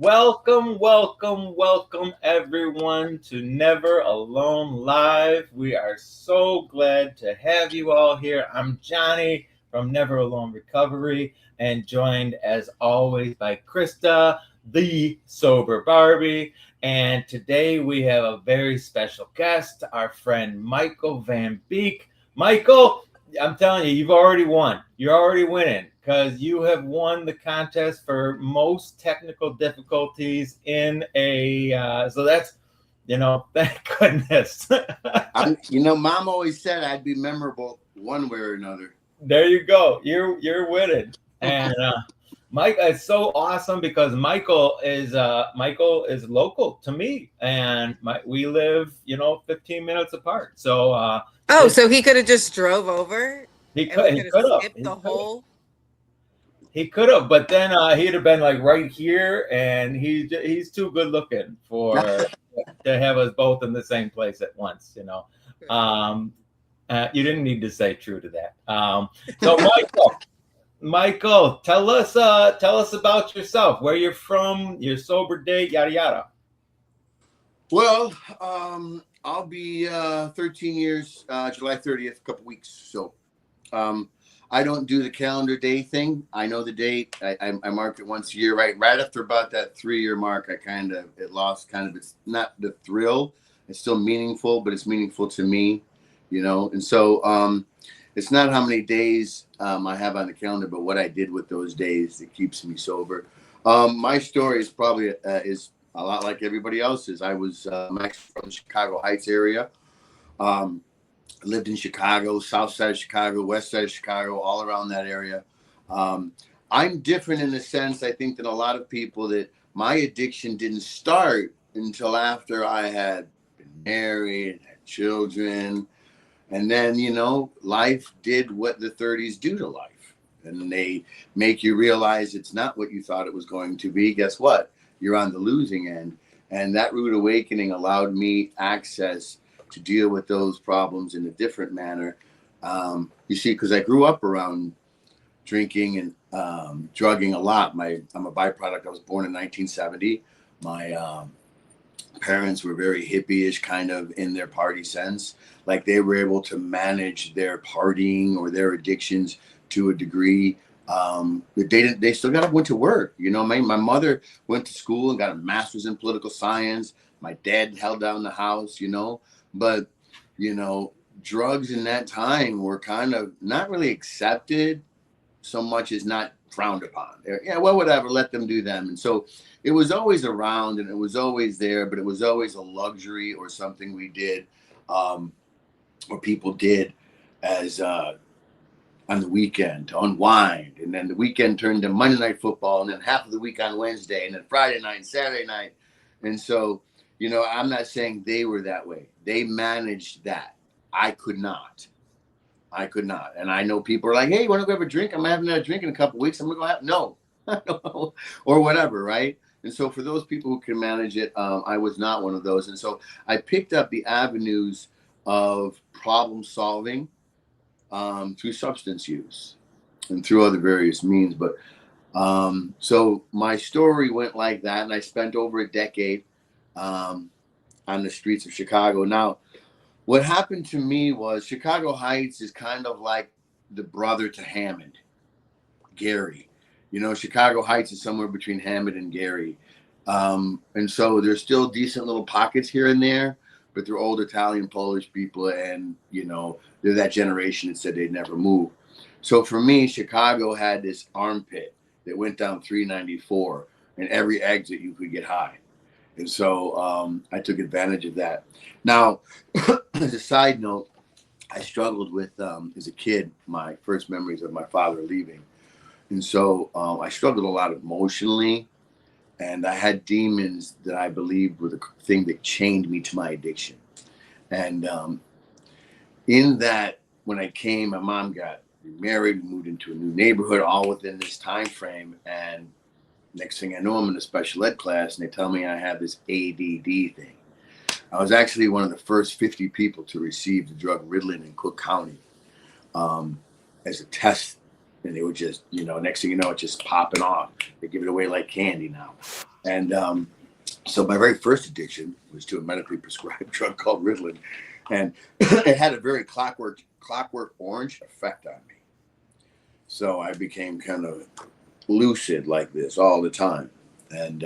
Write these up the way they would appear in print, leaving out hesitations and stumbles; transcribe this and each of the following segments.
Welcome everyone to Never Alone Live. We are so glad to have you all here. I'm Johnny from Never Alone Recovery and joined as always by Krista, the Sober Barbie. And today we have a very special guest, our friend Michael VanBeek. Michael, I'm telling you, you've already won. You're already winning because you have won the contest for most technical difficulties in a. So that's, thank goodness. Mom always said I'd be memorable one way or another. There you go. You're winning, and Mike, it's so awesome because Michael is local to me, and we live 15 minutes apart. So so he could have just drove over he and we could could have have skipped the whole. He could have, but then he'd have been like right here, and he's too good looking for to have us both in the same place at once. You didn't need to say true to that. So Michael, tell us about yourself, where you're from, your sober date, yada yada. Well, I'll be 13 years, July 30th, a couple weeks. So, I don't do the calendar day thing. I know the date. I mark it once a year. Right after about that 3-year mark, it lost it's not the thrill. It's still meaningful, but it's meaningful to me, And so it's not how many days I have on the calendar, but what I did with those days that keeps me sober. My story is probably is a lot like everybody else's. I'm actually from the Chicago Heights area. Lived in Chicago, south side of Chicago, west side of Chicago, all around that area. I'm different in the sense, I think, than a lot of people, that my addiction didn't start until after I had been married, had children. And then, life did what the 30s do to life. And they make you realize it's not what you thought it was going to be. Guess what? You're on the losing end. And that rude awakening allowed me access to deal with those problems in a different manner. You see, because I grew up around drinking and drugging a lot. I'm a byproduct. I was born in 1970. My parents were very hippie-ish, kind of in their party sense. Like they were able to manage their partying or their addictions to a degree. They still went to work. My mother went to school and got a master's in political science. My dad held down the house, But, drugs in that time were kind of not really accepted so much as not frowned upon. Yeah, well, whatever, let them do them. And so it was always around and it was always there, but it was always a luxury or something we did or people did as on the weekend to unwind. And then the weekend turned to Monday Night Football and then half of the week on Wednesday and then Friday night and Saturday night. And so I'm not saying they were that way. They managed that. I could not. And I know people are like, hey, you want to go have a drink? I'm having a drink in a couple of weeks. I'm going to go have, no, or whatever, right? And so for those people who can manage it, I was not one of those. And so I picked up the avenues of problem solving through substance use and through other various means. But so my story went like that. And I spent over a decade on the streets of Chicago. Now, what happened to me was Chicago Heights is kind of like the brother to Hammond, Gary. Chicago Heights is somewhere between Hammond and Gary. And so there's still decent little pockets here and there, but they're old Italian, Polish people. And, they're that generation that said they'd never move. So for me, Chicago had this armpit that went down 394 and every exit you could get high. And so I took advantage of that. Now, as a side note, I struggled with, as a kid, my first memories of my father leaving. And so I struggled a lot emotionally. And I had demons that I believed were the thing that chained me to my addiction. And in that, when I came, my mom got married, moved into a new neighborhood, all within this time frame. And next thing I know, I'm in a special ed class and they tell me I have this ADD thing. I was actually one of the first 50 people to receive the drug Ritalin in Cook County as a test. And they were just, next thing you know, it's just popping off. They give it away like candy now. And so my very first addiction was to a medically prescribed drug called Ritalin, and it had a very clockwork orange effect on me. So I became kind of lucid like this all the time. And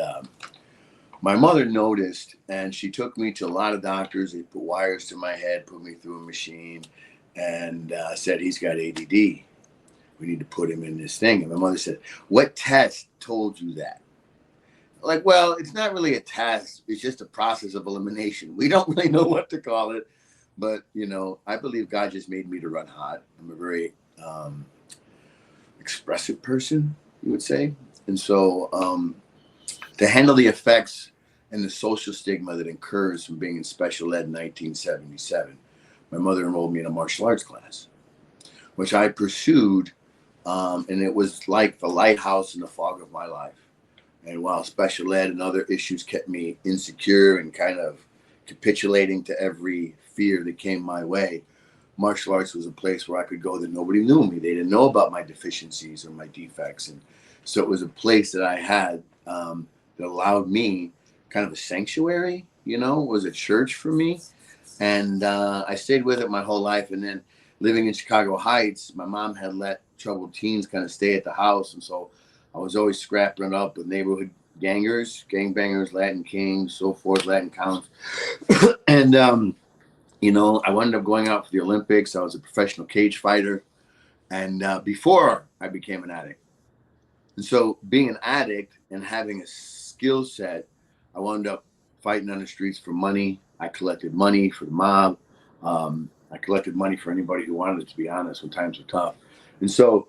my mother noticed, and she took me to a lot of doctors. They put wires to my head, put me through a machine, and said, he's got ADD. We need to put him in this thing. And my mother said, what test told you that? Like, well, it's not really a test. It's just a process of elimination. We don't really know what to call it. But, you know, I believe God just made me to run hot. I'm a very expressive person, you would say. And so to handle the effects and the social stigma that incurs from being in special ed in 1977, my mother enrolled me in a martial arts class, which I pursued. And it was like the lighthouse in the fog of my life. And while special ed and other issues kept me insecure and kind of capitulating to every fear that came my way, martial arts was a place where I could go that nobody knew me. They didn't know about my deficiencies or my defects. And so it was a place that I had that allowed me kind of a sanctuary, you know, was a church for me. And I stayed with it my whole life. And then living in Chicago Heights, my mom had let troubled teens kind of stay at the house. And so I was always scrapping it up with neighborhood gangbangers, Latin kings, so forth, Latin counts. And, you know, I wound up going out for the Olympics. I was a professional cage fighter. And before I became an addict. And so being an addict and having a skill set, I wound up fighting on the streets for money. I collected money for the mob. I collected money for anybody who wanted it, to be honest, when times were tough. And so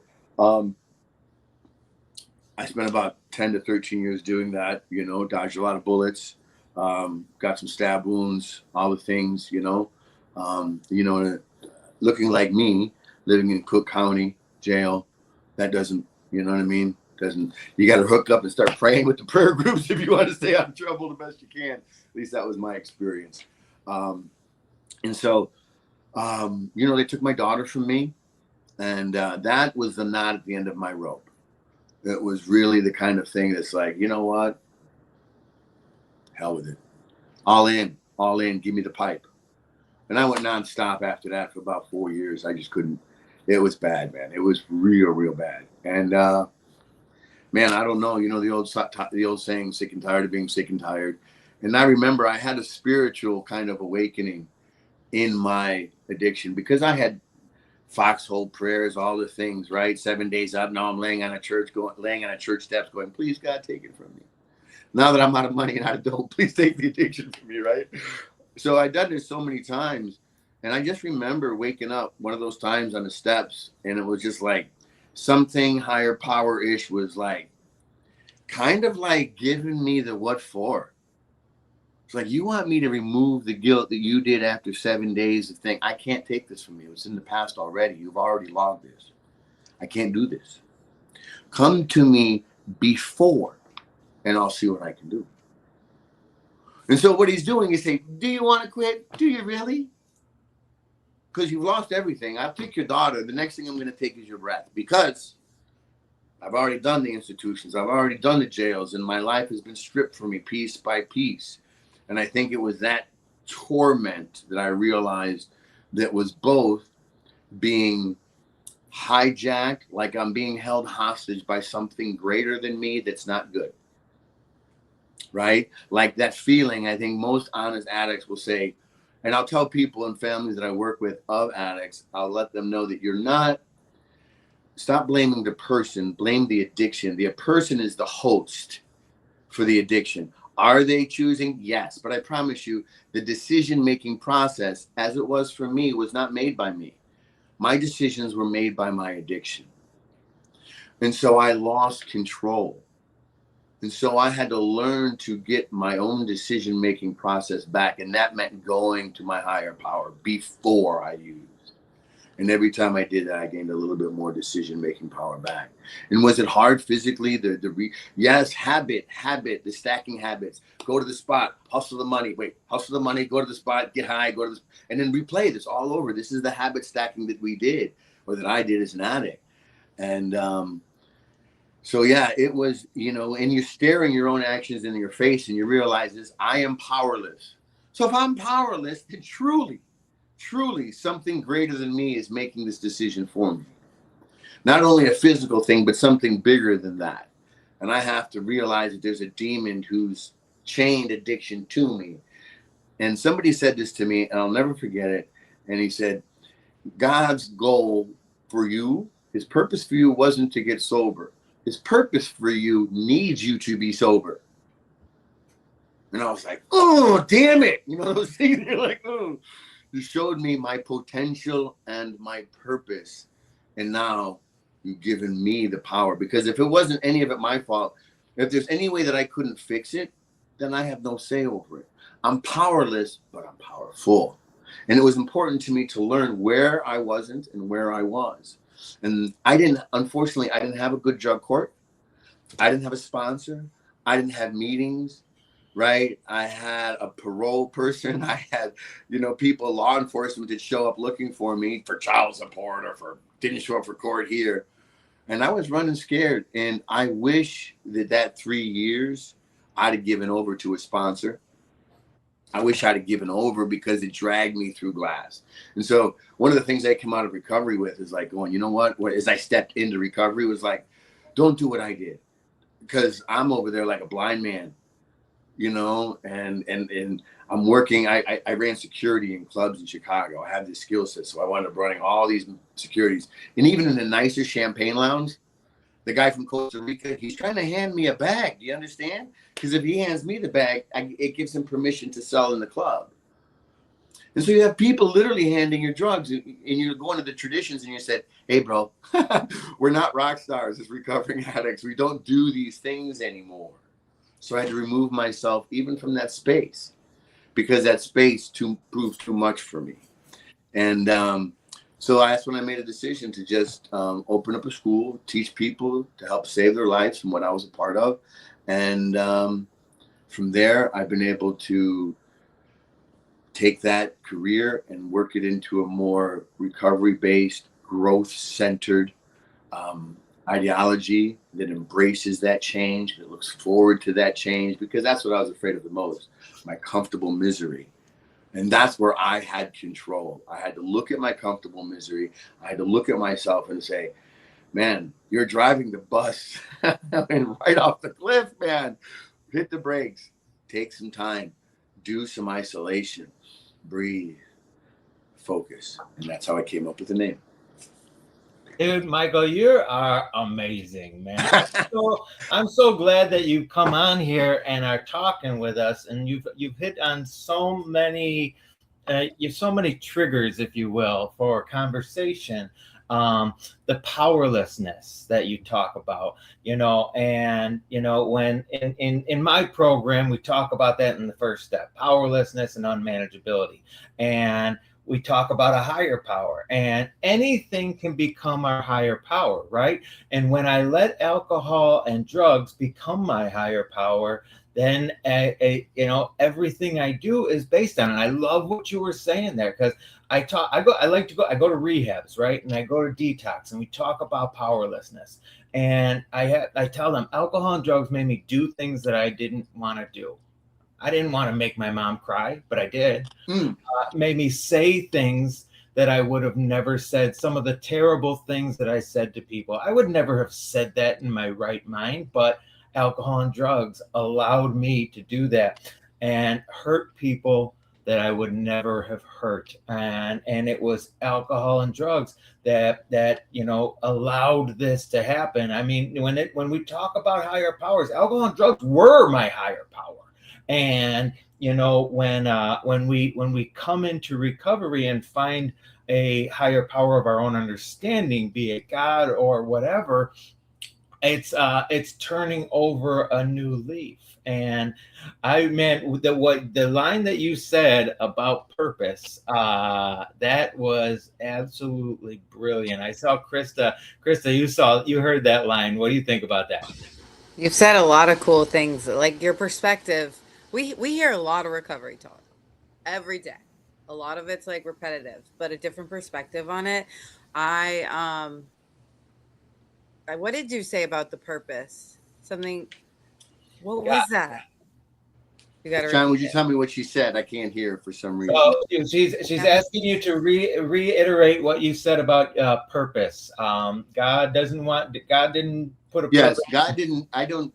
I spent about 10 to 13 years doing that, you know, dodged a lot of bullets, got some stab wounds, all the things, you know, looking like me, living in Cook County jail. That doesn't, you know what I mean? You got to hook up and start praying with the prayer groups if you want to stay out of trouble the best you can. At least that was my experience. And so, you know, they took my daughter from me, and that was the knot at the end of my rope. It was really the kind of thing that's like, you know what? Hell with it. All in, give me the pipe. And I went nonstop after that for about 4 years. I just couldn't. It was bad, man. It was real bad. And, man, I don't know. You know, the old saying, sick and tired of being sick and tired. And I remember I had a spiritual kind of awakening in my addiction because I had foxhole prayers, all the things, right? 7 days up. Now I'm laying on a church steps going, please, God, take it from me. Now that I'm out of money and out of dope, please take the addiction from me, right? So I've done this so many times. And I just remember waking up one of those times on the steps, and it was just like something higher power-ish was like, kind of like giving me the what for. It's like, you want me to remove the guilt that you did after 7 days of thing. I can't take this from you. It's in the past already. You've already logged this. I can't do this. Come to me before, and I'll see what I can do. And so what he's doing is saying, do you want to quit? Do you really? Because you've lost everything. I'll take your daughter. The next thing I'm going to take is your breath, because I've already done the institutions. I've already done the jails, and my life has been stripped from me piece by piece. And I think it was that torment that I realized that was both being hijacked, like I'm being held hostage by something greater than me that's not good, right? Like that feeling, I think most honest addicts will say, and I'll tell people and families that I work with of addicts, I'll let them know that you're not, stop blaming the person, blame the addiction. The person is the host for the addiction. Are they choosing? Yes. But I promise you, the decision-making process, as it was for me, was not made by me. My decisions were made by my addiction. And so I lost control. And so I had to learn to get my own decision-making process back. And that meant going to my higher power before I used. And every time I did that, I gained a little bit more decision-making power back. And was it hard physically? Yes, habit, the stacking habits. Go to the spot, hustle the money, go to the spot, get high, and then replay this all over. This is the habit stacking that we did, or that I did as an addict. And So yeah, it was, and you're staring your own actions in your face and you realize this, I am powerless. So if I'm powerless, then truly something greater than me is making this decision for me. Not only a physical thing, but something bigger than that. And I have to realize that there's a demon who's chained addiction to me. And somebody said this to me, and I'll never forget it. And he said, God's goal for you, his purpose for you wasn't to get sober. His purpose for you needs you to be sober. And I was like, oh, damn it. Those things, you're like, oh. You showed me my potential and my purpose. And now you've given me the power. Because if it wasn't any of it my fault, if there's any way that I couldn't fix it, then I have no say over it. I'm powerless, but I'm powerful. And it was important to me to learn where I wasn't and where I was. And unfortunately, I didn't have a good drug court. I didn't have a sponsor. I didn't have meetings, right? I had a parole person. I had, people, law enforcement that show up looking for me for child support or for didn't show up for court here. And I was running scared. And I wish that 3 years I'd have given over to a sponsor. I wish I'd have given over because it dragged me through glass. And so one of the things I come out of recovery with is like going, you know what? As I stepped into recovery was like, don't do what I did. Because I'm over there like a blind man, and I'm working. I ran security in clubs in Chicago. I have this skill set. So I wound up running all these securities. And even in the nicer champagne lounge, the guy from Costa Rica, he's trying to hand me a bag. Do you understand? Because if he hands me the bag, it gives him permission to sell in the club. And so you have people literally handing you drugs, and you're going to the traditions and you said, hey, bro, we're not rock stars as recovering addicts. We don't do these things anymore. So I had to remove myself even from that space because that space proved too much for me. And so that's when I made a decision to just open up a school, teach people to help save their lives from what I was a part of. And from there, I've been able to take that career and work it into a more recovery-based, growth-centered ideology that embraces that change, that looks forward to that change, because that's what I was afraid of the most, my comfortable misery. And that's where I had control. I had to look at my comfortable misery. I had to look at myself and say, man, you're driving the bus and right off the cliff, man. Hit the brakes, take some time, do some isolation, breathe, focus. And that's how I came up with the name. Dude, Michael, you are amazing, man. I'm so glad that you've come on here and are talking with us, and you've hit on so many triggers, if you will, for conversation. The powerlessness that you talk about, and when in my program we talk about that in the first step, powerlessness and unmanageability, and we talk about a higher power, and anything can become our higher power, right? And when I let alcohol and drugs become my higher power, then everything I do is based on it. I love what you were saying there, because I go to rehabs, right? And I go to detox, and we talk about powerlessness. And I tell them alcohol and drugs made me do things that I didn't want to do. I didn't want to make my mom cry, but I did. Made me say things that I would have never said. Some of the terrible things that I said to people, I would never have said that in my right mind, but alcohol and drugs allowed me to do that and hurt people that I would never have hurt. And it was alcohol and drugs that allowed this to happen. I mean, when we talk about higher powers, alcohol and drugs were my higher power. And when we come into recovery and find a higher power of our own understanding, be it God or whatever, it's turning over a new leaf. And the line that you said about purpose, that was absolutely brilliant. I saw Krista, you heard that line. What do you think about that? You've said a lot of cool things. Like your perspective. We hear a lot of recovery talk every day. A lot of it's like repetitive, but a different perspective on it. I what did you say about the purpose? Something. What Yeah. was that? You got to John, would repeat you it. tell me what she said? I can't hear for some reason. So she's asking you to reiterate what you said about purpose. God didn't put a Yes, purpose. God didn't. I don't.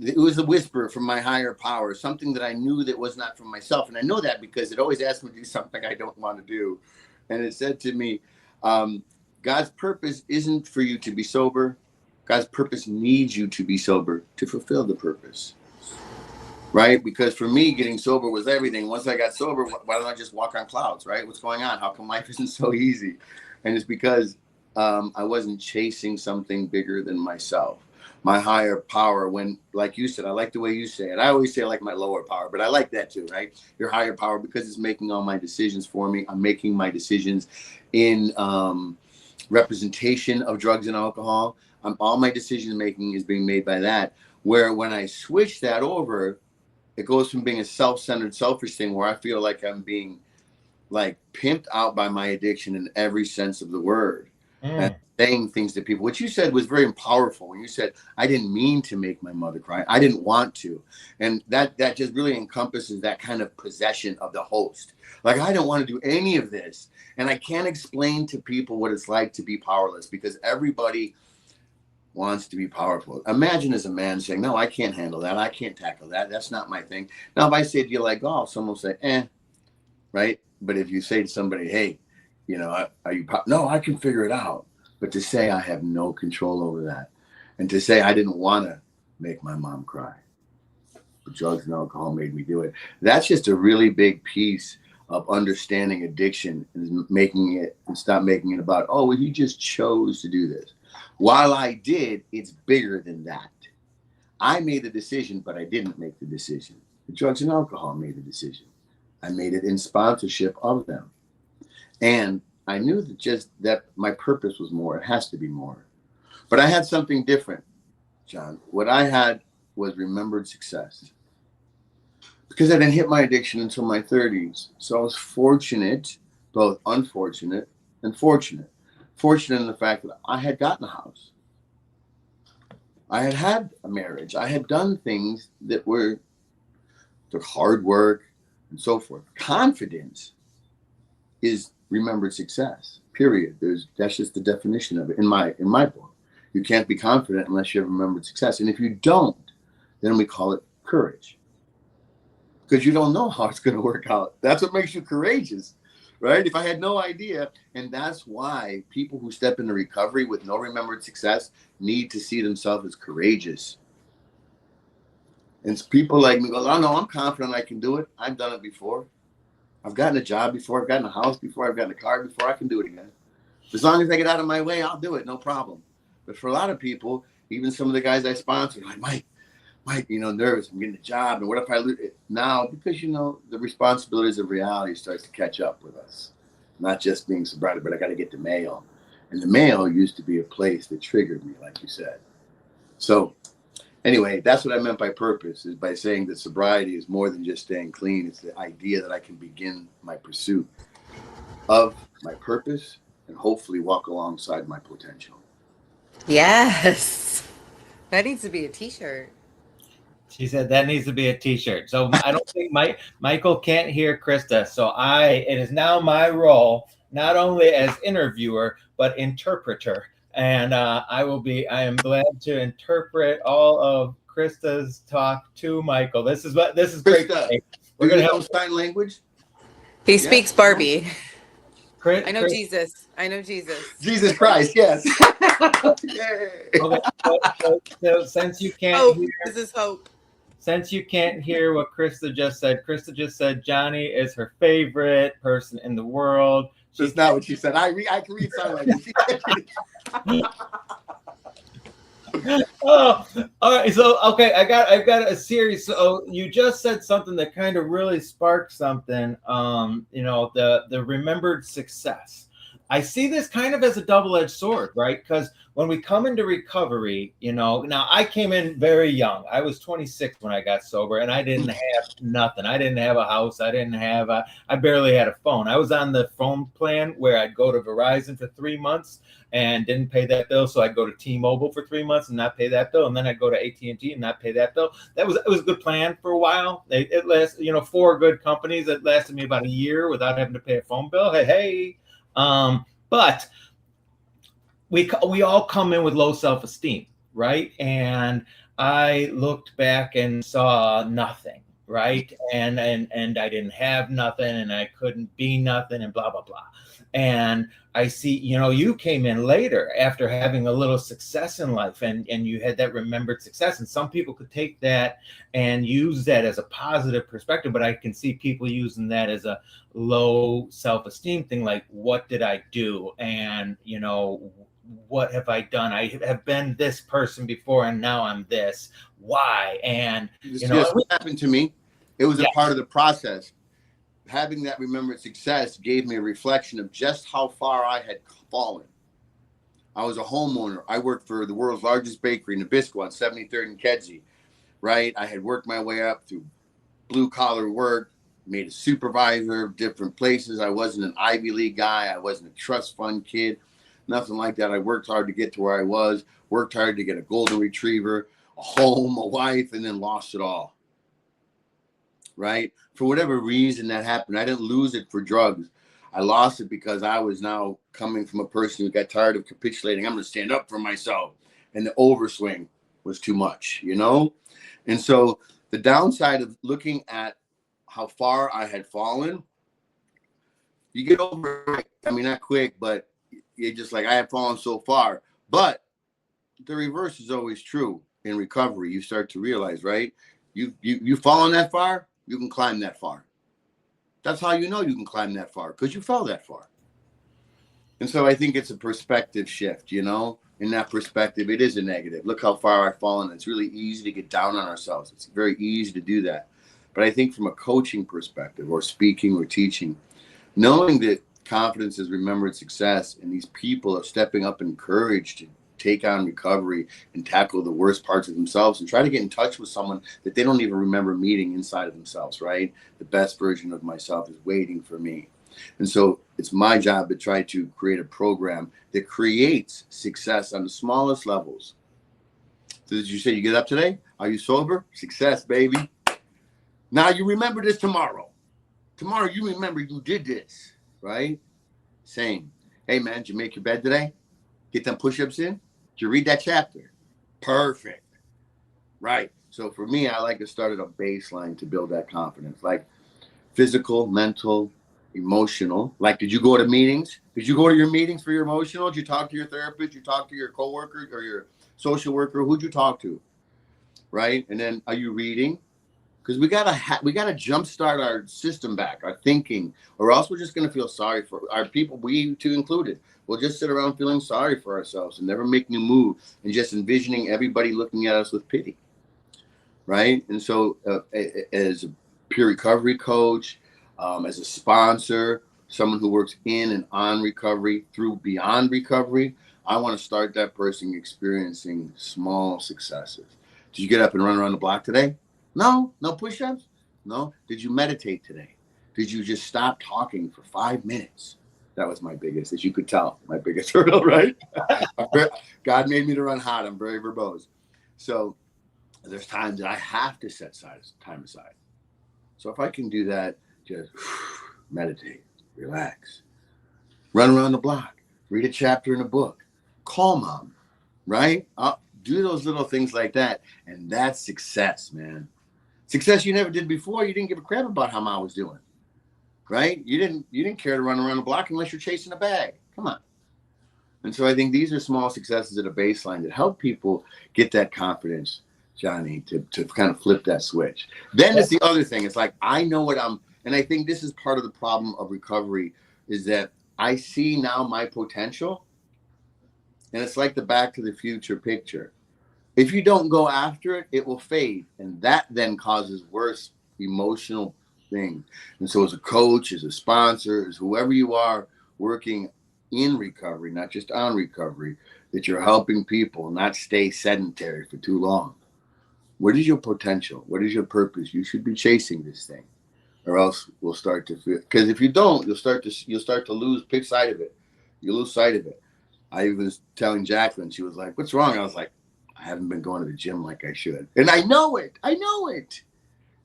It was a whisper from my higher power, something that I knew that was not from myself, and I know that because it always asks me to do something I don't want to do, and it said to me, "God's purpose isn't for you to be sober. God's purpose needs you to be sober to fulfill the purpose." Right? Because for me, getting sober was everything. Once I got sober, why don't I just walk on clouds? Right? What's going on? How come life isn't so easy? And it's because I wasn't chasing something bigger than myself. My higher power, when, like you said, I like the way you say it. I always say I like my lower power, but I like that too, right? Your higher power, because it's making all my decisions for me. I'm making my decisions in representation of drugs and alcohol. All my decision making is being made by that. Where when I switch that over, it goes from being a self-centered, selfish thing where I feel like I'm being like pimped out by my addiction in every sense of the word. And saying things to people. What you said was very powerful when you said, I didn't mean to make my mother cry. I didn't want to. And that just really encompasses that kind of possession of the host. Like, I don't want to do any of this. And I can't explain to people what it's like to be powerless, because everybody wants to be powerful. Imagine as a man saying, no, I can't handle that. I can't tackle that. That's not my thing. Now, if I say, do you like golf? Someone will say, right? But if you say to somebody, hey, are you, no, I can figure it out. But to say I have no control over that, and to say I didn't want to make my mom cry, but drugs and alcohol made me do it. That's just a really big piece of understanding addiction and making it, and stop making it about, oh, well, he just chose to do this. While I did, it's bigger than that. I made the decision, but I didn't make the decision. The drugs and alcohol made the decision. I made it in sponsorship of them. And I knew that my purpose was more. It has to be more. But I had something different, John. What I had was remembered success. Because I didn't hit my addiction until my 30s. So I was fortunate, both unfortunate and fortunate. Fortunate in the fact that I had gotten a house. I had had a marriage. I had done things that took hard work and so forth. Confidence is remembered success, period. That's just the definition of it in my book. You can't be confident unless you have remembered success. And if you don't, then we call it courage. Because you don't know how it's going to work out. That's what makes you courageous, right? If I had no idea, and that's why people who step into recovery with no remembered success need to see themselves as courageous. And people like me go, oh no, I'm confident I can do it. I've done it before. I've gotten a job before. I've gotten a house before. I've gotten a car before. I can do it again. As long as I get out of my way, I'll do it. No problem. But for a lot of people, even some of the guys I sponsor, like, Mike, nervous. I'm getting a job. And what if I lose it? Now, because, the responsibilities of reality starts to catch up with us. Not just being sobriety, but I got to get the mail. And the mail used to be a place that triggered me, like you said. So anyway, that's what I meant by purpose, is by saying that sobriety is more than just staying clean. It's the idea that I can begin my pursuit of my purpose and hopefully walk alongside my potential. Yes. That needs to be a t-shirt. She said that needs to be a t-shirt. So I don't think Michael can't hear Krista. So it is now my role, not only as interviewer, but interpreter. And I am glad to interpret all of Krista's talk to Michael. This is great. Krista, We're going to have sign language. He speaks Barbie. I know Jesus. I know Jesus. Jesus Christ, yes. Okay, so since you can't hope. hear, This is hope. Since you can't hear what Krista just said Johnny is her favorite person in the world. That's not what she said. I can read sign language. Oh, all right. So, okay, I've got a series. So you just said something that kind of really sparked something. The remembered success. I see this kind of as a double-edged sword, right? Because when we come into recovery, now I came in very young. I was 26 when I got sober, and I didn't have nothing. I didn't have a house. I barely had a phone. I was on the phone plan where I'd go to Verizon for 3 months and didn't pay that bill. So I'd go to T-Mobile for 3 months and not pay that bill. And then I'd go to AT&T and not pay that bill. It was a good plan for a while. It lasted, 4 good companies. It lasted me about a year without having to pay a phone bill. Hey. But we all come in with low self-esteem, right? And I looked back and saw nothing, right? And I didn't have nothing, and I couldn't be nothing, and blah blah blah. And I see, you came in later after having a little success in life, and you had that remembered success. And some people could take that and use that as a positive perspective, but I can see people using that as a low self-esteem thing, like, what did I do? And what have I done? I have been this person before, and now I'm this. Why? And what happened to me. It was Yeah. a part of the process. Having that remembered success gave me a reflection of just how far I had fallen. I was a homeowner. I worked for the world's largest bakery, Nabisco, on 73rd and Kedzie, right? I had worked my way up through blue collar work, made a supervisor of different places. I wasn't an Ivy League guy. I wasn't a trust fund kid, nothing like that. I worked hard to get to where I was, worked hard to get a golden retriever, a home, a wife, and then lost it all. Right? For whatever reason that happened, I didn't lose it for drugs. I lost it because I was now coming from a person who got tired of capitulating. I'm going to stand up for myself. And the overswing was too much, And so the downside of looking at how far I had fallen, you get over it. I mean, not quick, but you're just like, I have fallen so far. But the reverse is always true in recovery. You start to realize, right? You've fallen that far, you can climb that far. That's how you know you can climb that far, because you fell that far. And so I think it's a perspective shift, In that perspective, it is a negative. Look how far I've fallen. It's really easy to get down on ourselves. It's very easy to do that. But I think from a coaching perspective, or speaking or teaching, knowing that confidence is remembered success, and these people are stepping up in courage to take on recovery and tackle the worst parts of themselves and try to get in touch with someone that they don't even remember meeting inside of themselves, right? The best version of myself is waiting for me. And so it's my job to try to create a program that creates success on the smallest levels. So did you say you get up today? Are you sober? Success, baby. Now you remember this tomorrow. Tomorrow you remember you did this, right? Same. Hey man, did you make your bed today? Get them push-ups in? Did you read that chapter? Perfect. Right. So for me, I like to start at a baseline to build that confidence, like physical, mental, emotional. Like, did you go to meetings? Did you go to your meetings for your emotional? Did you talk to your therapist? Did you talk to your coworker or your social worker? Who'd you talk to? Right. And then, are you reading? Because we gotta jumpstart our system back, our thinking, or else we're just gonna feel sorry for our people, we too included. We'll just sit around feeling sorry for ourselves and never make new move, and just envisioning everybody looking at us with pity, right? And so, as a peer recovery coach, as a sponsor, someone who works in and on recovery through beyond recovery, I want to start that person experiencing small successes. Did you get up and run around the block today? No push-ups? No. Did you meditate today? Did you just stop talking for 5 minutes? That was my biggest, as you could tell, my biggest hurdle, right? God made me to run hot. I'm very verbose. So there's times that I have to set time aside. So if I can do that, just meditate, relax, run around the block, read a chapter in a book, call mom, right? I'll do those little things like that. And that's success, man. Success you never did before. You didn't give a crap about how mom was doing, right? You didn't care to run around the block unless you're chasing a bag. Come on. And so I think these are small successes at a baseline that help people get that confidence, Johnny, to kind of flip that switch. Then it's the other thing. It's like, I know what and I think this is part of the problem of recovery, is that I see now my potential, and it's like the Back to the Future picture. If you don't go after it, it will fade. And that then causes worse emotional things. And so as a coach, as a sponsor, as whoever you are working in recovery, not just on recovery, that you're helping people not stay sedentary for too long. What is your potential? What is your purpose? You should be chasing this thing, or else we'll start to feel. Because if you don't, you'll start to lose pick sight of it. You lose sight of it. I was telling Jacqueline, she was like, "What's wrong?" I was like, "I haven't been going to the gym like I should," and I know it. I know it.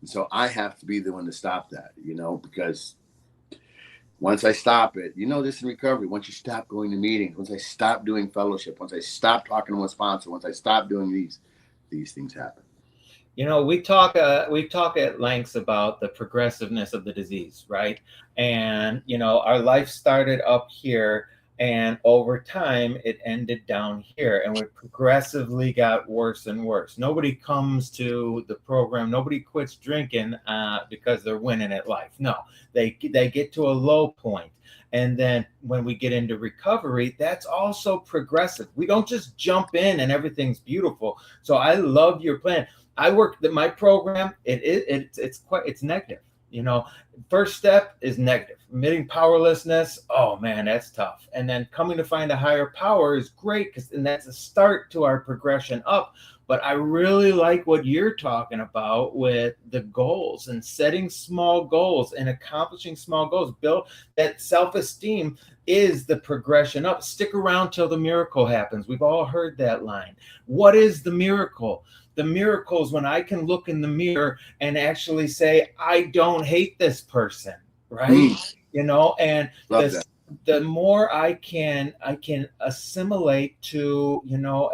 And so I have to be the one to stop that, because once I stop it, this in recovery, once you stop going to meetings, once I stop doing fellowship, once I stop talking to a sponsor, once I stop doing these things happen. We talk at lengths about the progressiveness of the disease, right? And our life started up here, and over time it ended down here, and we progressively got worse and worse. Nobody comes to the program, nobody quits drinking because they're winning at life. No, they get to a low point. And then when we get into recovery, that's also progressive. We don't just jump in and everything's beautiful. So I love your plan. I work my program. It's negative. First step is negative. Admitting powerlessness. Oh man, that's tough. And then coming to find a higher power is great, and that's a start to our progression up. But I really like what you're talking about with the goals and setting small goals and accomplishing small goals. Build that self-esteem is the progression up. Stick around till the miracle happens. We've all heard that line. What is the miracle? The miracle is when I can look in the mirror and actually say, I don't hate this person, right? And the more I can assimilate to,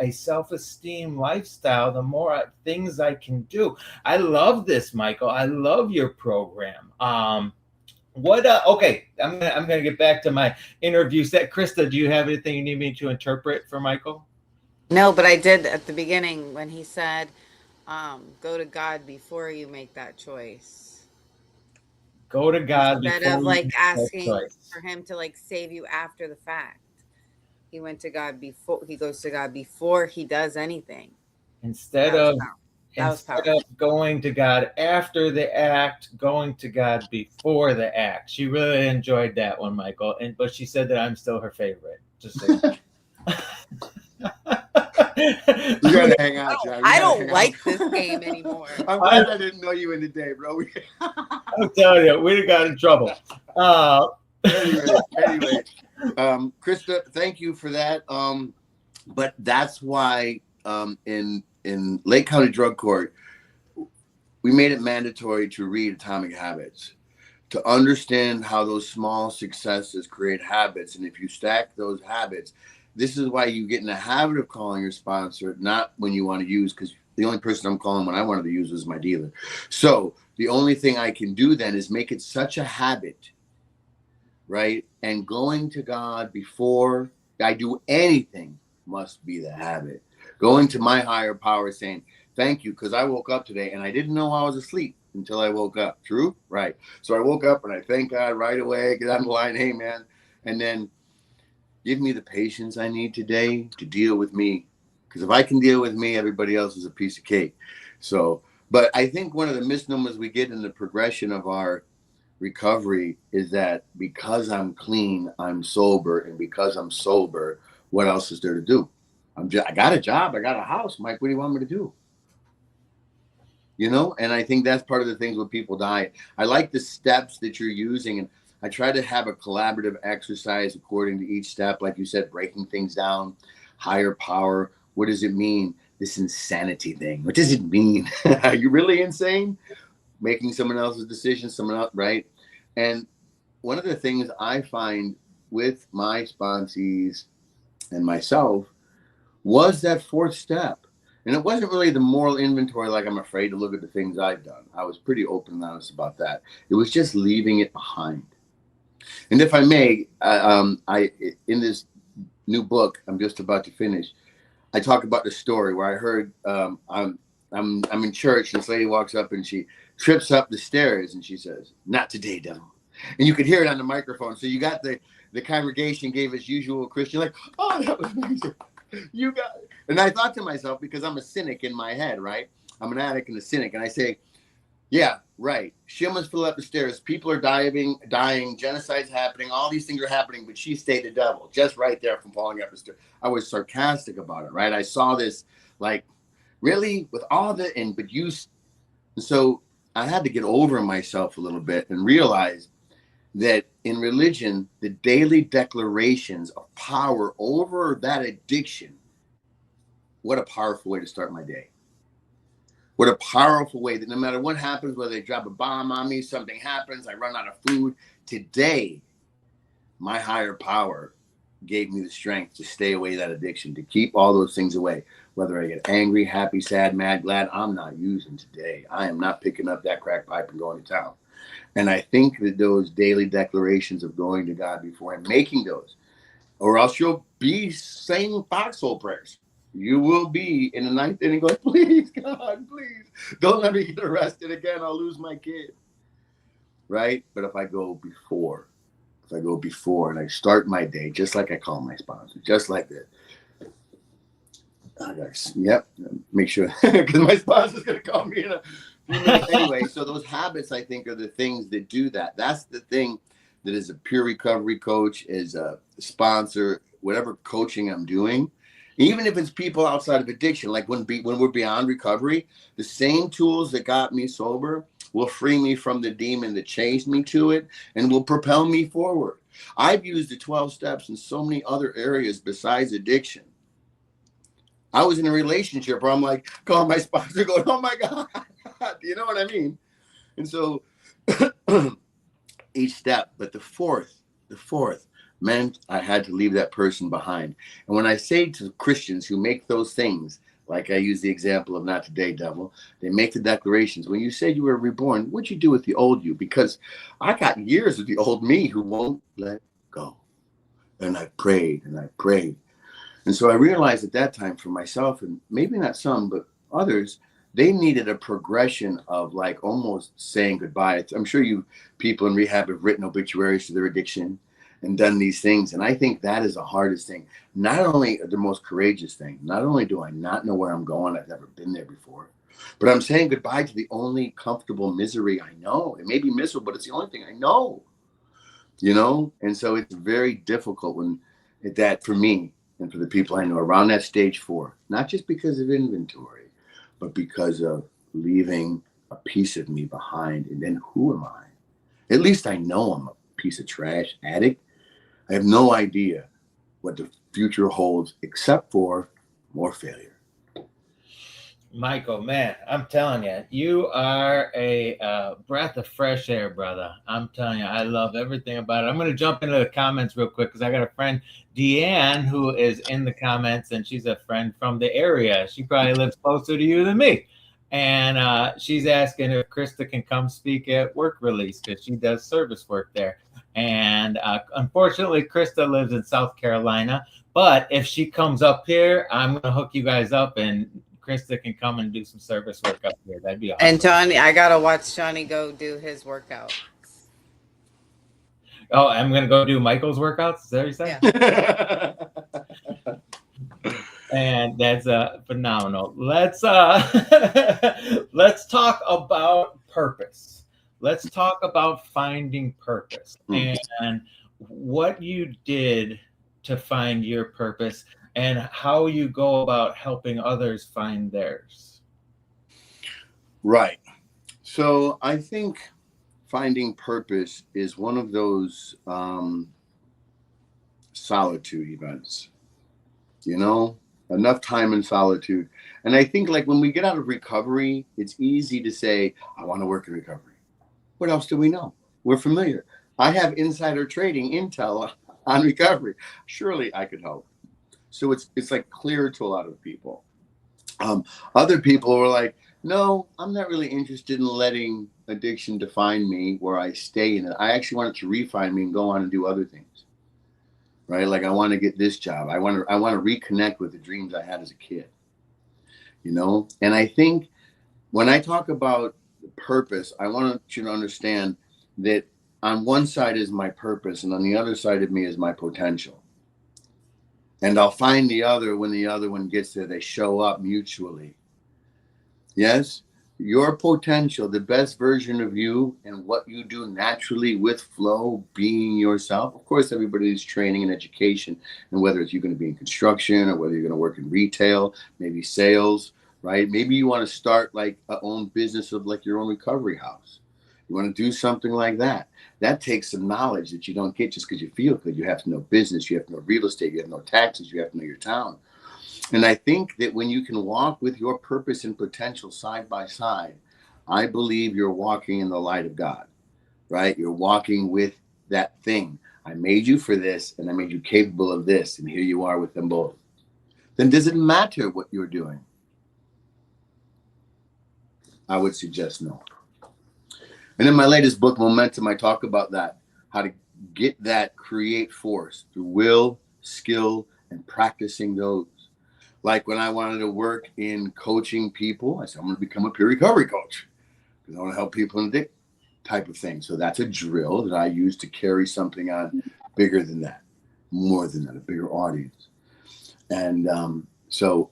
a self-esteem lifestyle, the more things I can do. I love this, Michael. I love your program. Okay, I'm gonna get back to my interview set. Krista, do you have anything you need me to interpret for Michael? No, but I did at the beginning when he said, go to God before you make that choice. Go to God Instead before of you like make that asking choice. for him to like save you after the fact. He went to God before he goes to God before he does anything. Instead That was of powerful. That was instead powerful. of going to God after the act, going to God before the act. She really enjoyed that one, Michael. But she said that I'm still her favorite. Just so you know. We gotta hang out, John. I don't like this game anymore. I'm glad I didn't know you in the day, bro. I'm telling you, we got in trouble. Anyway, Krista, thank you for that. But that's why in Lake County Drug Court, we made it mandatory to read Atomic Habits, to understand how those small successes create habits. And if you stack those habits, this is why you get in the habit of calling your sponsor, not when you want to use, because the only person I'm calling when I wanted to use was my dealer. So the only thing I can do then is make it such a habit, right? And going to God before I do anything must be the habit. Going to my higher power saying, thank you, because I woke up today and I didn't know I was asleep until I woke up. True? Right. So I woke up and I thank God right away, get on the line, hey, man. And then give me the patience I need today to deal with me. Because if I can deal with me, everybody else is a piece of cake. So, but I think one of the misnomers we get in the progression of our recovery is that because I'm clean, I'm sober. And because I'm sober, what else is there to do? I got a job. I got a house. Mike, what do you want me to do? And I think that's part of the things with people die. I like the steps that you're using. And I try to have a collaborative exercise according to each step. Like you said, breaking things down, higher power. What does it mean? This insanity thing. What does it mean? Are you really insane? Making someone else's decision, someone else, right? And one of the things I find with my sponsees and myself was that fourth step. And it wasn't really the moral inventory, like I'm afraid to look at the things I've done. I was pretty open and honest about that. It was just leaving it behind. And if I may, I in this new book I'm just about to finish, I talk about the story where I heard I'm in church and this lady walks up and she trips up the stairs and she says, "Not today, devil." And you could hear it on the microphone. So you got the congregation gave its usual Christian, like, "Oh, that was amazing. You got it." And I thought to myself, because I'm a cynic in my head, right? I'm an addict and a cynic. And I say, Yeah, right. She almost flew up the stairs. People are dying, genocide's happening, all these things are happening, but she stayed the devil just right there from falling up the stairs. I was sarcastic about it, right? I saw this like, really? With all the, and but you, so I had to get over myself a little bit and realize that in religion, the daily declarations of power over that addiction, what a powerful way to start my day. What a powerful way that no matter what happens, whether they drop a bomb on me, something happens, I run out of food, today, my higher power gave me the strength to stay away that addiction, to keep all those things away. Whether I get angry, happy, sad, mad, glad, I'm not using today. I am not picking up that crack pipe and going to town. And I think that those daily declarations of going to God before and making those, or else you'll be saying foxhole prayers. You will be in the ninth inning going, please, God, please, don't let me get arrested again. I'll lose my kid. Right? But if I go before and I start my day, just like I call my sponsor, just like that. Yep, make sure, because my sponsor's going to call me in a few minutes anyway. So those habits, I think, are the things that do that. That's the thing that as a peer recovery coach, as a sponsor, whatever coaching I'm doing, even if it's people outside of addiction, like when we're beyond recovery, the same tools that got me sober will free me from the demon that chased me to it and will propel me forward. I've used the 12 steps in so many other areas besides addiction. I was in a relationship where I'm like, calling my sponsor going, oh my God, you know what I mean? And so each step, but the fourth meant I had to leave that person behind. And when I say to Christians who make those things, like I use the example of not today, devil, they make the declarations. When you said you were reborn, what'd you do with the old you? Because I got years of the old me who won't let go. And I prayed and I prayed. And so I realized at that time for myself, and maybe not some, but others, they needed a progression of like almost saying goodbye. I'm sure you people in rehab have written obituaries to their addiction and done these things. And I think that is the hardest thing. Not only the most courageous thing, not only do I not know where I'm going, I've never been there before, but I'm saying goodbye to the only comfortable misery I know. It may be miserable, but it's the only thing I know, you know? And so it's very difficult when that, for me and for the people I know around that stage 4, not just because of inventory, but because of leaving a piece of me behind. And then who am I? At least I know I'm a piece of trash addict. I have no idea what the future holds except for more failure. Michael, man, I'm telling you, you are a breath of fresh air, brother. I'm telling you, I love everything about it. I'm going to jump into the comments real quick because I got a friend, Deanne, who is in the comments, and she's a friend from the area. She probably lives closer to you than me. And she's asking if Krista can come speak at work release because she does service work there. And unfortunately, Krista lives in South Carolina. But if she comes up here, I'm going to hook you guys up and Krista can come and do some service work up here. That'd be awesome. And Johnny, I gotta watch Johnny go do his workout. Oh, I'm gonna go do Michael's workouts. Is that what you said? Yeah. And that's phenomenal. Let's let's talk about purpose. Let's talk about finding purpose and what you did to find your purpose and how you go about helping others find theirs. Right. So I think finding purpose is one of those solitude events, you know, enough time in solitude. And I think like when we get out of recovery, it's easy to say, I want to work in recovery. What else do we know? We're familiar. I have insider trading intel on recovery. Surely I could help. So it's like clear to a lot of people. Other people were like, no, I'm not really interested in letting addiction define me where I stay in it. I actually want it to refine me and go on and do other things. Right? Like I want to get this job. I want to reconnect with the dreams I had as a kid. You know? And I think when I talk about purpose, I want you to understand that on one side is my purpose and on the other side of me is my potential. And I'll find the other when the other one gets there. They show up mutually. Yes? Your potential, the best version of you, and what you do naturally with flow, being yourself. Of course, everybody needs training and education, and whether it's you're going to be in construction or whether you're going to work in retail, maybe sales, right? Maybe you want to start like a own business of like your own recovery house. You want to do something like that. That takes some knowledge that you don't get just because you feel good. You have to know business, you have to know real estate, you have to know taxes, you have to know your town. And I think that when you can walk with your purpose and potential side by side, I believe you're walking in the light of God, right? You're walking with that thing. I made you for this and I made you capable of this. And here you are with them both. Then does it matter what you're doing? I would suggest no. And in my latest book, Momentum, I talk about that, how to get that create force through will, skill, and practicing those. Like when I wanted to work in coaching people, I said, I'm going to become a peer recovery coach because I want to help people in addict type of thing. So that's a drill that I use to carry something on bigger than that, more than that, a bigger audience. And so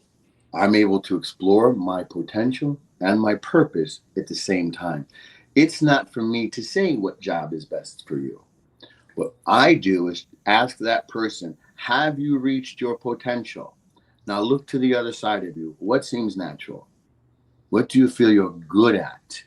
I'm able to explore my potential and my purpose at the same time. It's not for me to say what job is best for you. What I do is ask that person, have you reached your potential? Now look to the other side of you. What seems natural? What do you feel you're good at?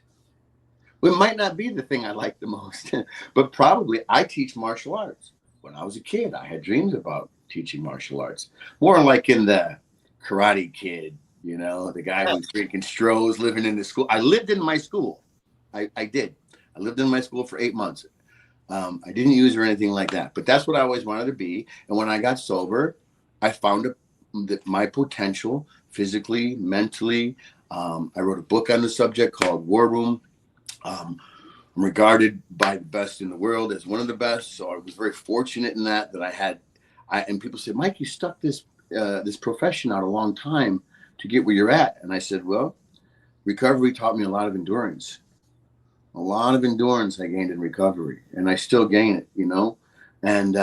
Well, it might not be the thing I like the most, but probably I teach martial arts. When I was a kid, I had dreams about teaching martial arts. More like in the Karate Kid, you know, the guy who's drinking Strohs, living in the school. I lived in my school. I did. I lived in my school for 8 months. I didn't use or anything like that, but that's what I always wanted to be. And when I got sober, I found that my potential physically, mentally. I wrote a book on the subject called War Room. I'm regarded by the best in the world as one of the best. So I was very fortunate in that I had, and people said, Mike, you stuck this profession out a long time to get where you're at. And I said, well, recovery taught me a lot of endurance. A lot of endurance I gained in recovery, and I still gain it, you know? And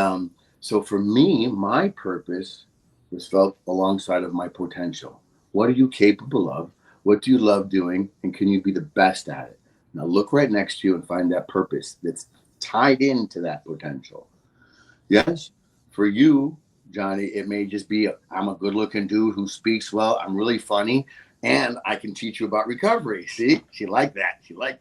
so for me, my purpose was felt alongside of my potential. What are you capable of? What do you love doing? And can you be the best at it? Now look right next to you and find that purpose that's tied into that potential. Yes, for you, Johnny, it may just be, I'm a good looking dude who speaks well. I'm really funny, and I can teach you about recovery. See, she liked that. She liked it.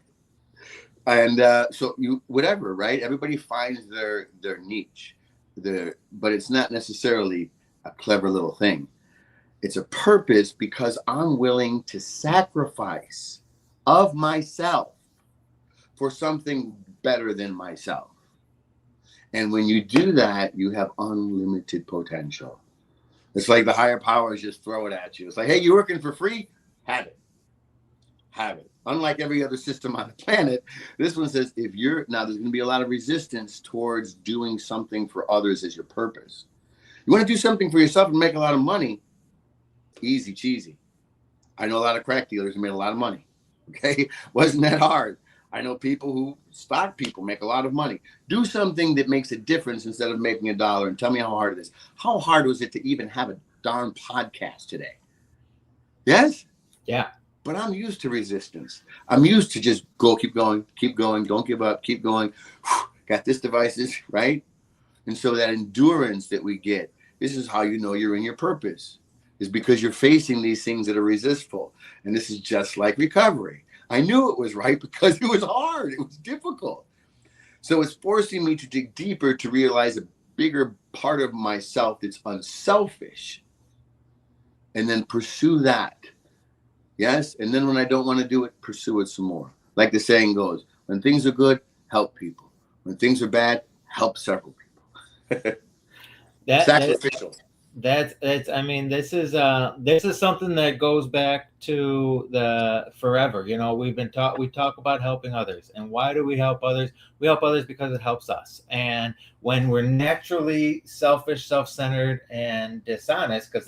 And so you, whatever, right? Everybody finds their niche, but it's not necessarily a clever little thing. It's a purpose because I'm willing to sacrifice of myself for something better than myself. And when you do that, you have unlimited potential. It's like the higher powers just throw it at you. It's like, hey, you working for free? Have it. Have it. Unlike every other system on the planet, this one says if you're, now there's going to be a lot of resistance towards doing something for others as your purpose. You want to do something for yourself and make a lot of money, easy cheesy. I know a lot of crack dealers who made a lot of money. Okay, wasn't that hard. I know people who, stock people, make a lot of money. Do something that makes a difference instead of making $1 and tell me how hard it is. How hard was it to even have a darn podcast today? Yes? Yeah. But I'm used to resistance. I'm used to just go, keep going, don't give up, keep going. Got this devices, right? And so that endurance that we get, this is how you know you're in your purpose, is because you're facing these things that are resistful. And this is just like recovery. I knew it was right because it was hard. It was difficult. So it's forcing me to dig deeper to realize a bigger part of myself that's unselfish and then pursue that. Yes. And then when I don't want to do it, pursue it some more. Like the saying goes, when things are good, help people. When things are bad, help several people. Sacrificial. That's I mean, this is something that goes back to the forever. You know, we talk about helping others. And why do we help others? We help others because it helps us. And when we're naturally selfish, self-centered, and dishonest, because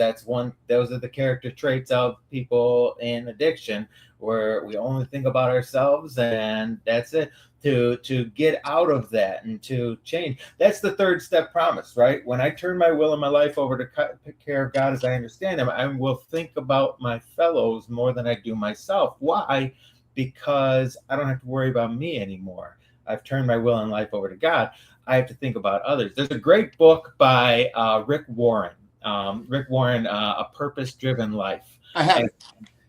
those are the character traits of people in addiction, where we only think about ourselves and that's it. To get out of that and to change. That's the third step promise, right? When I turn my will and my life over to take care of God as I understand him, I will think about my fellows more than I do myself. Why? because I don't have to worry about me anymore. I've turned my will and life over to God. I have to think about others. There's a great book by Rick Warren. A Purpose-Driven Life. I have And it.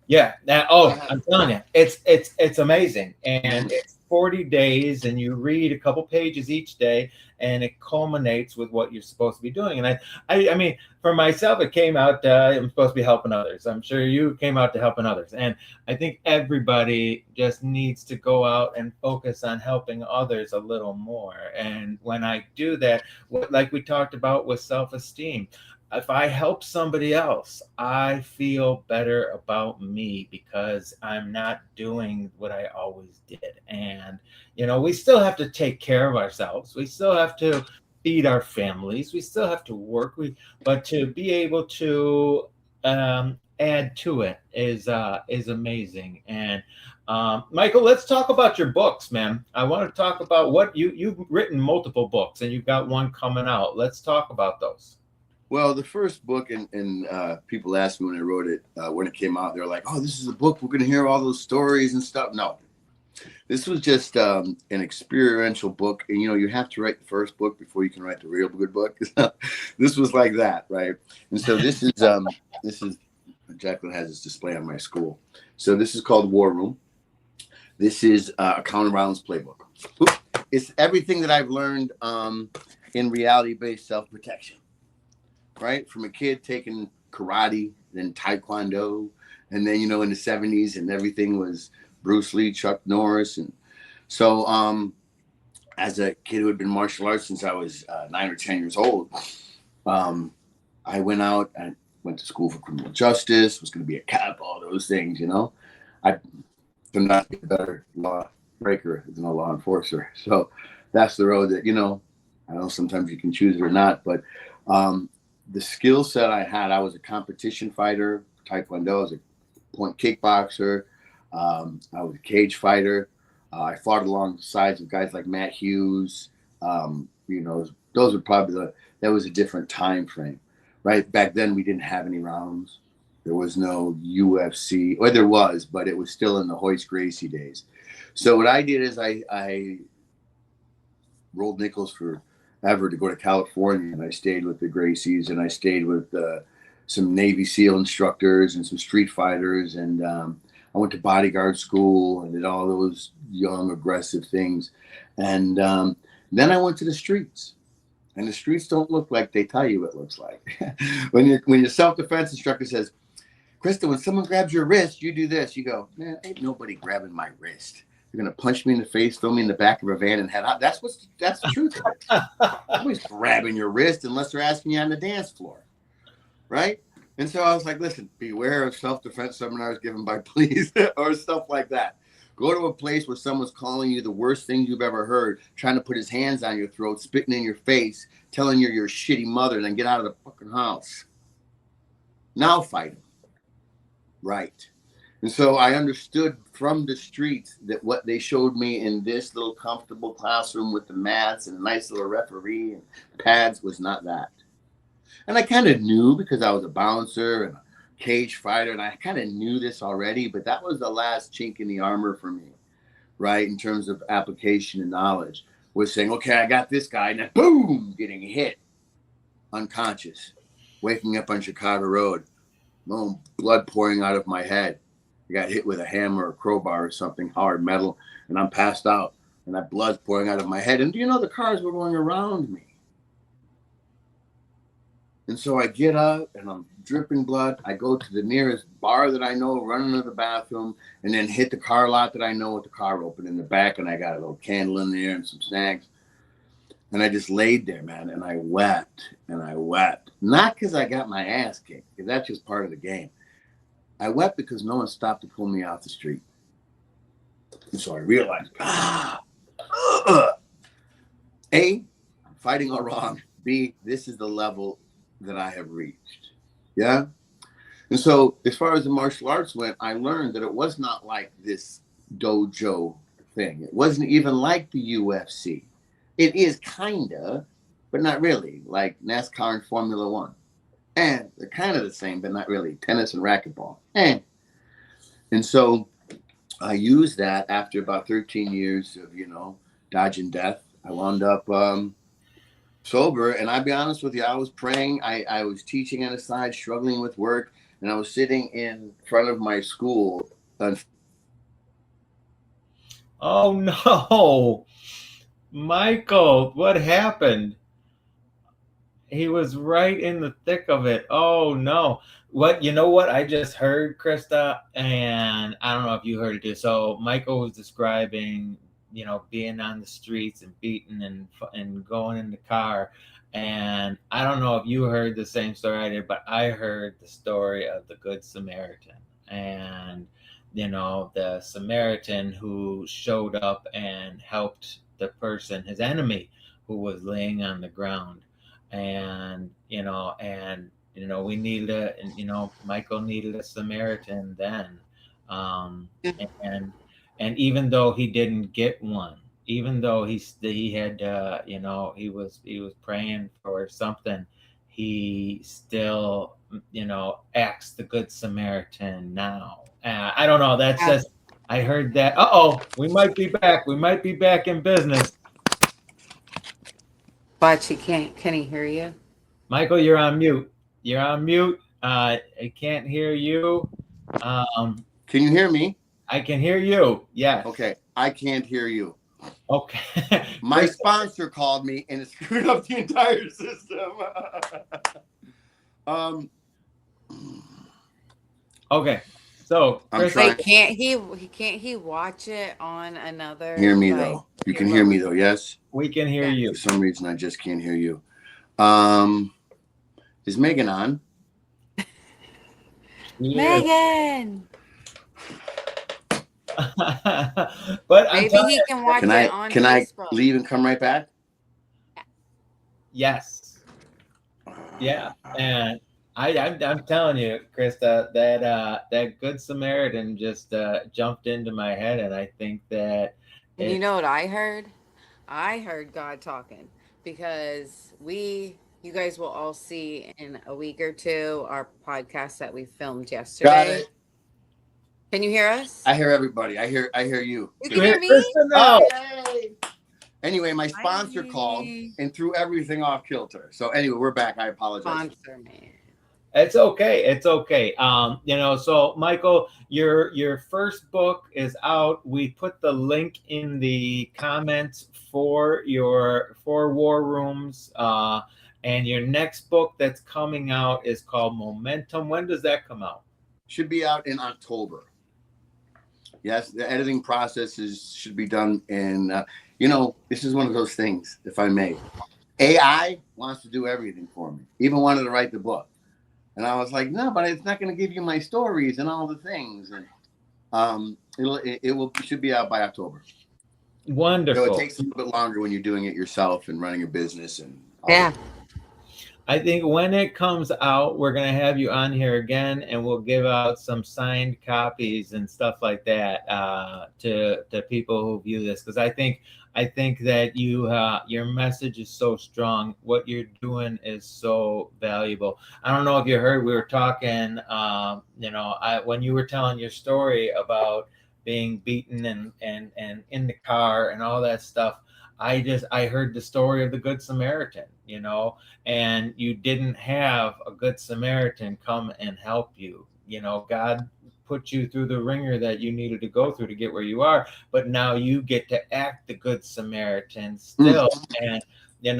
yeah. I'm telling you, it's amazing, and Mhm. it's 40 days, and you read a couple pages each day, and it culminates with what you're supposed to be doing. And I mean, for myself, it came out. I'm supposed to be helping others. I'm sure you came out to helping others, and I think everybody just needs to go out and focus on helping others a little more. And when I do that, like we talked about with self-esteem, if I help somebody else, I feel better about me because I'm not doing what I always did. And, we still have to take care of ourselves. We still have to feed our families. We still have to work. But to be able to add to it is amazing. And Michael, let's talk about your books, man. I want to talk about what you've written multiple books, and you've got one coming out. Let's talk about those. Well, the first book, and people asked me when I wrote it, when it came out, they're like, "Oh, this is a book. We're going to hear all those stories and stuff." No, this was just an experiential book. And, you have to write the first book before you can write the real good book. This was like that, right? And so this is Jacqueline has this display on my school. So this is called War Room. This is a counterbalance playbook. It's everything that I've learned in reality-based self-protection. Right, from a kid taking karate, then taekwondo, and then in the 70s, and everything was Bruce Lee, Chuck Norris, and so as a kid who had been martial arts since I was 9 or 10 years old, I went out and went to school for criminal justice. Was going to be a cop, all those things. I turned out to be a better law breaker than a law enforcer. So that's the road that I know sometimes you can choose it or not, but the skill set I had, I was a competition fighter, taekwondo, I was a point kickboxer, I was a cage fighter. I fought along the sides of guys like Matt Hughes. Those were probably that was a different time frame, right? Back then we didn't have any rounds. There was no UFC, or there was, but it was still in the Hoist Gracie days. So what I did is I rolled nickels for ever to go to California, and I stayed with the Gracies, and I stayed with some Navy SEAL instructors and some street fighters, and I went to bodyguard school and did all those young aggressive things, and then I went to the streets, and the streets don't look like they tell you it looks like. when your self-defense instructor says, "Krista, when someone grabs your wrist, you do this," you go, "Man, ain't nobody grabbing my wrist. You're gonna punch me in the face, throw me in the back of a van, and head out." That's the truth of it. Nobody's grabbing your wrist unless they're asking you on the dance floor, right? And so I was like, listen, beware of self-defense seminars given by police or stuff like that. Go to a place where someone's calling you the worst thing you've ever heard, trying to put his hands on your throat, spitting in your face, telling you you're a shitty mother, and then get out of the fucking house. Now fight him. Right. And so I understood from the streets that what they showed me in this little comfortable classroom with the mats and a nice little referee and pads was not that. And I kind of knew because I was a bouncer and a cage fighter, and I kind of knew this already, but that was the last chink in the armor for me, right? In terms of application and knowledge, was saying, okay, I got this guy, and then boom, getting hit, unconscious, waking up on Chicago Road, boom, blood pouring out of my head. I got hit with a hammer or crowbar or something, hard metal, and I'm passed out, and that blood's pouring out of my head. And the cars were going around me. And so I get up, and I'm dripping blood. I go to the nearest bar that I know, run into the bathroom, and then hit the car lot that I know with the car open in the back, and I got a little candle in there and some snacks. And I just laid there, man, and I wept, and I wept. Not because I got my ass kicked, because that's just part of the game. I wept because no one stopped to pull me off the street. And so I realized, A, I'm fighting all wrong. B, this is the level that I have reached. Yeah? And so as far as the martial arts went, I learned that it was not like this dojo thing. It wasn't even like the UFC. It is kind of, but not really, like NASCAR and Formula One. And they're kind of the same, but not really. Tennis and racquetball. And so I used that after about 13 years of, dodging death. I wound up sober. And I'll be honest with you, I was praying. I was teaching on the side, struggling with work. And I was sitting in front of my school. Oh no, Michael, what happened? He was right in the thick of it. Oh no. What you know what I just heard, Krista, and I don't know if you heard it too. So Michael was describing, being on the streets and beaten and going in the car. And I don't know if you heard the same story I did, but I heard the story of the Good Samaritan. And the Samaritan who showed up and helped the person, his enemy, who was laying on the ground. And we needed Michael needed a Samaritan then. um and even though he didn't get one, even though he had he was praying for something, he still acts the Good Samaritan now. I don't know, that's just, I heard that. We might be back, in business. But she can't. Can he hear you? Michael, you're on mute. You're on mute. I can't hear you. Can you hear me? I can hear you. Yes. Okay. I can't hear you. Okay. My sponsor called me and it screwed up the entire system. Okay. So, I'm trying. Can't he watch it on another? Hear me though. You can hear me though. Yes. We can hear you. For some reason, I just can't hear you. Is Megan on? Megan. But maybe he can watch it on Can Facebook. I leave and come right back? Yes. Yeah. And I'm telling you, Krista, that Good Samaritan just jumped into my head, and I think that. And you know what I heard? I heard God talking, because you guys will all see in a week or two our podcast that we filmed yesterday. Got it. Can you hear us? I hear everybody. I hear you. You can hear me? Hey. Anyway, my sponsor called and threw everything off kilter. So anyway, we're back. I apologize. Sponsor man. It's okay. It's okay. So Michael, your first book is out. We put the link in the comments for your 4 War Rooms. And your next book that's coming out is called Momentum. When does that come out? Should be out in October. Yes, the editing process should be done in, this is one of those things, if I may. AI wants to do everything for me, even wanted to write the book. And I was like, no, but it's not going to give you my stories and all the things. And it should be out by October. Wonderful. So it takes a little bit longer when you're doing it yourself and running a business. And yeah. I think when it comes out, we're going to have you on here again, and we'll give out some signed copies and stuff like that to people who view this, because I think that your message is so strong. What you're doing is so valuable. I don't know if you heard, we were talking, when you were telling your story about being beaten and in the car and all that stuff. I heard the story of the Good Samaritan, and you didn't have a Good Samaritan come and help you. God put you through the ringer that you needed to go through to get where you are, but now you get to act the Good Samaritan still. And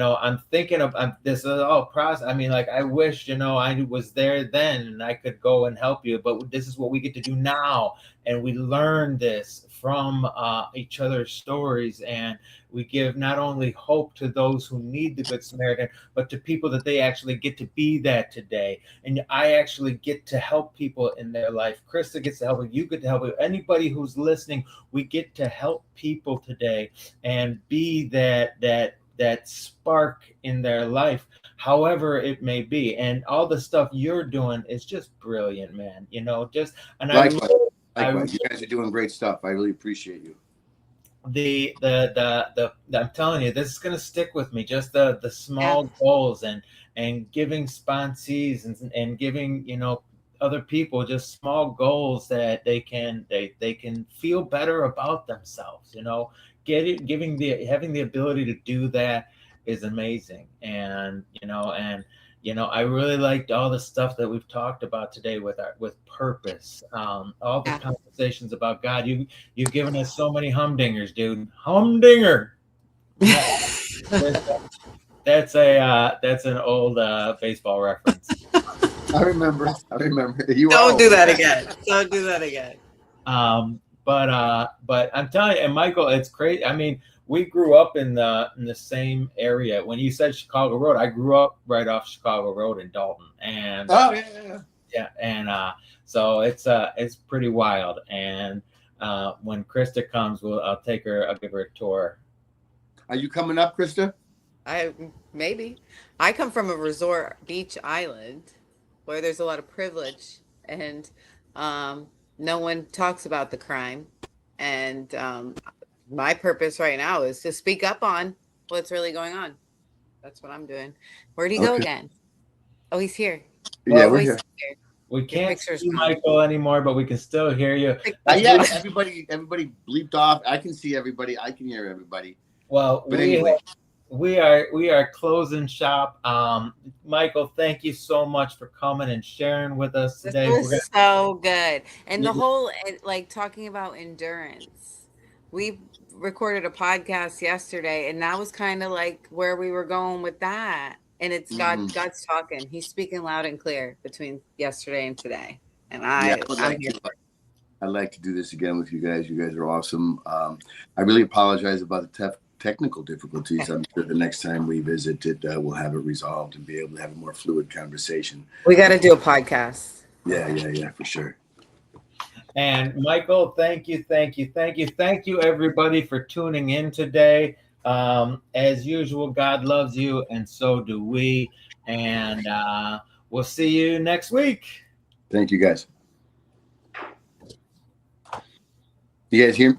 I'm thinking of this is all process. I mean, like, I wish I was there then and I could go and help you, but this is what we get to do now, and we learn this from each other's stories, and we give not only hope to those who need the Good Samaritan, but to people that they actually get to be that today. And I actually get to help people in their life. Krista gets to help you. You get to help anybody who's listening. We get to help people today and be that spark in their life, however it may be. And all the stuff you're doing is just brilliant, man. And likewise. You guys are doing great stuff. I really appreciate you. I'm telling you, this is going to stick with me. Just the small goals and giving sponsees and giving other people just small goals that they can feel better about themselves. Having the ability to do that is amazing. And I really liked all the stuff that we've talked about today with purpose. All the Yeah. conversations about God. You've given us so many humdingers, dude. Humdinger. That's an old baseball reference. I remember. You are Don't do old. that again. Don't do that again. But I'm telling you, and Michael, it's crazy. I mean, we grew up in the same area. When you said Chicago Road, I grew up right off Chicago Road in Dalton, and Oh yeah. yeah, and so it's pretty wild. And when Krista comes, I'll give her a tour. Are you coming up, Krista? Maybe. I come from a resort beach island where there's a lot of privilege, and no one talks about the crime. And my purpose right now is to speak up on what's really going on. That's what I'm doing. Where'd he go Okay. again? Oh, he's here. Yeah, Well, we're Voice here. is here. we Your can't picture's see gone. Michael anymore, but we can still hear you. Yeah, everybody bleeped off. I can see everybody. I can hear everybody. Well, But anyway, we are closing shop. Michael, thank you so much for coming and sharing with us This today. was so good. And the Yeah. whole, like talking about endurance. We recorded a podcast yesterday, and that was kind of like where we were going with that. And it's God's talking. He's speaking loud and clear between yesterday and today. And yeah, I'm here for it. I'd like to do this again with you guys. You guys are awesome. I really apologize about the technical difficulties. I'm sure the next time we visit it, we'll have it resolved and be able to have a more fluid conversation. We got to do a podcast. Yeah, for sure. And Michael, thank you, everybody, for tuning in today. As usual, God loves you, and so do we. And we'll see you next week. Thank you, guys. You guys hear me?